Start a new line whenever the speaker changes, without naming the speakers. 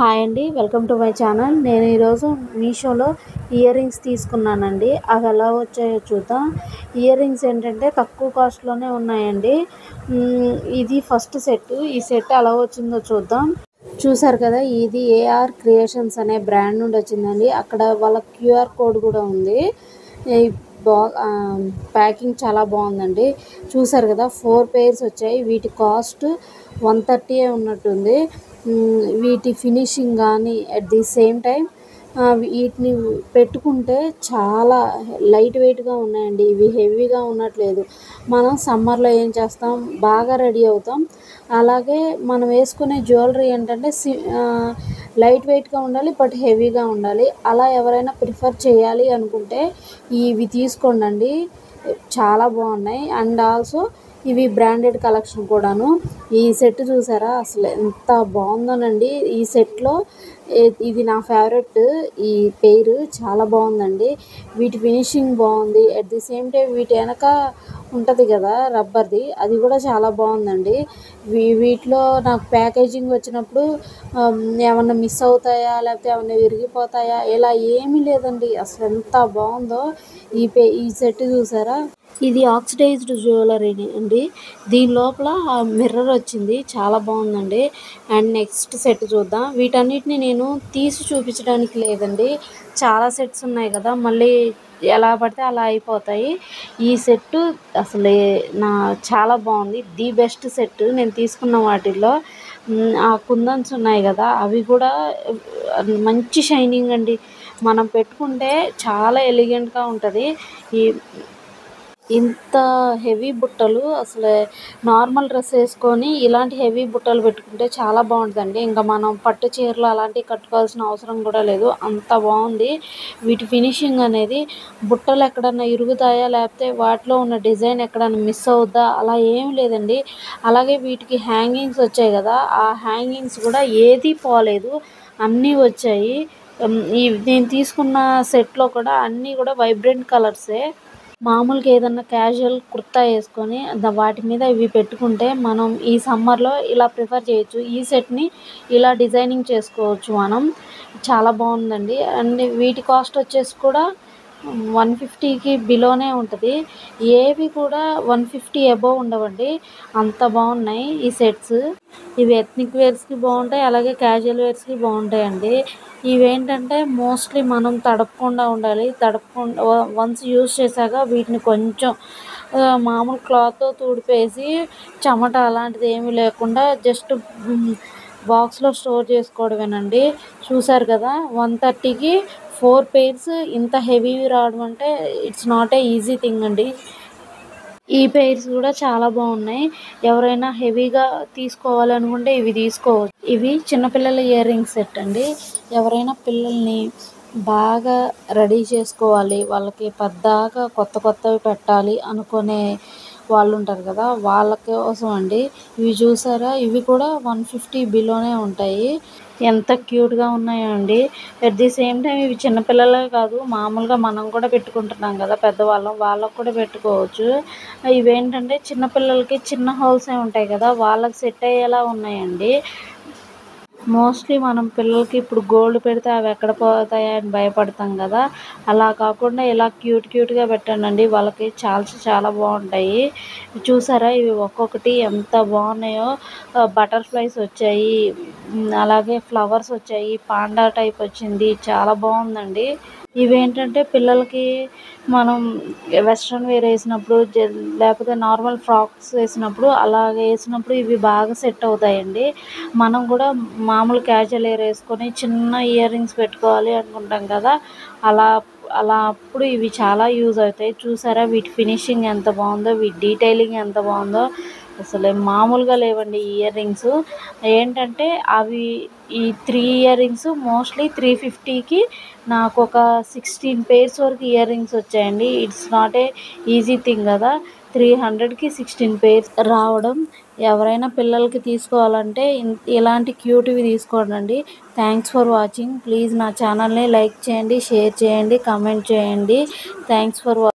Hi అండి, welcome to my channel. నేను ఈరోజు మీషోలో ఇయర్ రింగ్స్ తీసుకున్నానండి. అవి ఎలా వచ్చాయో చూద్దాం. ఇయర్ రింగ్స్ ఏంటంటే తక్కువ కాస్ట్లోనే ఉన్నాయండి. ఇది ఫస్ట్ సెట్. ఈ సెట్ ఎలా వచ్చిందో చూద్దాం. చూసారు కదా, ఇది ఏఆర్ క్రియేషన్స్ అనే బ్రాండ్ నుండి వచ్చిందండి. అక్కడ వాళ్ళ క్యూఆర్ కోడ్ కూడా ఉంది. ప్యాకింగ్ చాలా బాగుందండి. చూసారు కదా, 4 pairs వచ్చాయి. వీటి కాస్ట్ 130 ఉన్నట్టుంది. వీటి ఫినిషింగ్ కానీ అట్ ది సేమ్ టైం వీటిని పెట్టుకుంటే చాలా లైట్ వెయిట్గా ఉన్నాయండి. ఇవి హెవీగా ఉండట్లేదు. మనం సమ్మర్లో ఏం చేస్తాం, బాగా రెడీ అవుతాం. అలాగే మనం వేసుకునే జ్యువెలరీ ఏంటంటే లైట్ వెయిట్గా ఉండాలి, బట్ హెవీగా ఉండాలి. అలా ఎవరైనా ప్రిఫర్ చేయాలి అనుకుంటే ఇవి తీసుకోండి, చాలా బాగున్నాయి. అండ్ ఆల్సో ఇవి బ్రాండెడ్ కలెక్షన్ కూడాను. ఈ సెట్ చూసారా, అసలు ఎంత బాగుందోనండి. ఈ సెట్లో ఇది నా ఫేవరెట్. ఈ పెయిర్ చాలా బాగుందండి. వీటి ఫినిషింగ్ బాగుంది. అట్ ది సేమ్ టైం వీటి వెనక ఉంటుంది కదా రబ్బర్ది, అది కూడా చాలా బాగుందండి. వీటిలో నాకు ప్యాకేజింగ్ వచ్చినప్పుడు ఏమన్నా మిస్ అవుతాయా, లేకపోతే ఏమన్నా విరిగిపోతాయా, ఇలా ఏమీ లేదండి. అసలు ఎంత బాగుందో ఈ సెట్ చూసారా. ఇది ఆక్సిడైజ్డ్ జ్యువెలరీ అండి. దీని లోపల మిర్రర్ వచ్చింది, చాలా బాగుందండి. అండ్ నెక్స్ట్ సెట్ చూద్దాం. వీటన్నిటిని నేను తీసి చూపించడానికి లేదండి, చాలా సెట్స్ ఉన్నాయి కదా, మళ్ళీ ఎలా పడితే అలా అయిపోతాయి. ఈ సెట్ అసలు చాలా బాగుంది. ది బెస్ట్ సెట్ నేను తీసుకున్న వాటిల్లో. ఆ కుందన్స్ ఉన్నాయి కదా, అవి కూడా మంచి షైనింగ్ అండి. మనం పెట్టుకుంటే చాలా ఎలిగెంట్గా ఉంటుంది. ఇంత హెవీ బుట్టలు అసలు నార్మల్ డ్రెస్ వేసుకొని ఇలాంటి హెవీ బుట్టలు పెట్టుకుంటే చాలా బాగుంటుందండి. ఇంకా మనం పట్టు చీరలు అలాంటివి కట్టుకోవాల్సిన అవసరం కూడా లేదు, అంత బాగుంది. వీటి ఫినిషింగ్ అనేది బుట్టలు ఎక్కడన్నా ఇరుగుతాయా, లేకపోతే వాటిలో ఉన్న డిజైన్ ఎక్కడన్నా మిస్ అవుద్దా, అలా ఏం లేదండి. అలాగే వీటికి హ్యాంగింగ్స్ వచ్చాయి కదా, ఆ హ్యాంగింగ్స్ కూడా ఏదీ పోలేదు, అన్నీ వచ్చాయి. నేను తీసుకున్న సెట్లో కూడా అన్నీ కూడా వైబ్రెంట్ కలర్సే. మామూలుగా ఏదన్నా క్యాజువల్ కుర్తా వేసుకొని వాటి మీద ఇవి పెట్టుకుంటే మనం ఈ సమ్మర్లో ఇలా ప్రిఫర్ చేయొచ్చు. ఈ సెట్ని ఇలా డిజైనింగ్ చేసుకోవచ్చు మనం. చాలా బాగుందండి. అండ్ వీటి కాస్ట్ వచ్చేసి కూడా 150కి బిలోనే ఉంటుంది. ఏవి కూడా 150 అబోవ్ ఉండవండి, అంత బాగున్నాయి ఈ సెట్స్. ఇవి ఎథ్నిక్ వేర్స్కి బాగుంటాయి, అలాగే క్యాజువల్ వేర్స్కి బాగుంటాయండి. ఇవేంటంటే మోస్ట్లీ మనం తడపకుండా ఉండాలి. వన్స్ యూజ్ చేశాక వీటిని కొంచెం మామూలు క్లాత్తో తుడిపేసి చెమట అలాంటిది ఏమీ లేకుండా జస్ట్ బాక్స్లో స్టోర్ చేసుకోవడమేనండి. చూసారు కదా, 130కి 4 pairs ఇంత హెవీ రావడం అంటే it's not a easy thing అండి. ఈ పెయిర్స్ కూడా చాలా బాగున్నాయి. ఎవరైనా హెవీగా తీసుకోవాలనుకుంటే ఇవి తీసుకోవచ్చు. ఇవి చిన్నపిల్లల ఇయర్ రింగ్స్ సెట్ అండి. ఎవరైనా పిల్లల్ని బాగా రెడీ చేసుకోవాలి, వాళ్ళకి పద్దాకా కొత్తవి పెట్టాలి అనుకునే వాళ్ళు ఉంటారు కదా, వాళ్ళ కోసం అండి. ఇవి చూసారా, ఇవి కూడా 150 బిలోనే ఉంటాయి. ఎంత క్యూట్గా ఉన్నాయో అండి. అట్ ది సేమ్ టైం ఇవి చిన్నపిల్లలే కాదు, మామూలుగా మనం కూడా పెట్టుకుంటున్నాం కదా పెద్దవాళ్ళం, వాళ్ళకు కూడా పెట్టుకోవచ్చు. ఇవేంటంటే చిన్నపిల్లలకి చిన్న హోల్సే ఉంటాయి కదా, వాళ్ళకి సెట్ అయ్యేలా ఉన్నాయండి. మోస్ట్లీ మనం పిల్లలకి ఇప్పుడు గోల్డ్ పెడితే అవి ఎక్కడ పోతాయా అని భయపడతాం కదా, అలా కాకుండా ఇలా క్యూట్గా పెట్టండి, వాళ్ళకి చాలా బాగుంటాయి. చూసారా, ఇవి ఒక్కొక్కటి ఎంత బాగున్నాయో. బటర్ఫ్లైస్ వచ్చాయి, అలాగే ఫ్లవర్స్ వచ్చాయి, పాండా టైప్ వచ్చింది, చాలా బాగుందండి. ఇవేంటంటే పిల్లలకి మనం వెస్ట్రన్ వేర్ వేసినప్పుడు, లేకపోతే నార్మల్ ఫ్రాక్స్ వేసినప్పుడు, అలాగే వేసినప్పుడు ఇవి బాగా సెట్ అవుతాయండి. మనం కూడా మామూలు క్యాజువల్ వేర్ వేసుకొని చిన్న ఇయర్ రింగ్స్ పెట్టుకోవాలి అనుకుంటాం కదా, అప్పుడు ఇవి చాలా యూజ్ అవుతాయి. చూసారా, వీటి ఫినిషింగ్ ఎంత బాగుందో, వీటి డీటెయిలింగ్ ఎంత బాగుందో, అసలు మామూలుగా లేవండి ఈ ఇయర్ రింగ్స్. ఏంటంటే ఈ 3 ఇయర్ రింగ్స్ మోస్ట్లీ 350కి నాకు ఒక 16 pairs వరకు ఇయర్ రింగ్స్ వచ్చాయండి. It's not a easy thing కదా, 300కి 16 pairs రావడం. ఎవరైనా పిల్లలకి తీసుకోవాలంటే ఇలాంటి క్యూట్వి తీసుకోండి. Thanks for watching. ప్లీజ్ నా ఛానల్ని లైక్ చేయండి, షేర్ చేయండి, కామెంట్ చేయండి. Thanks for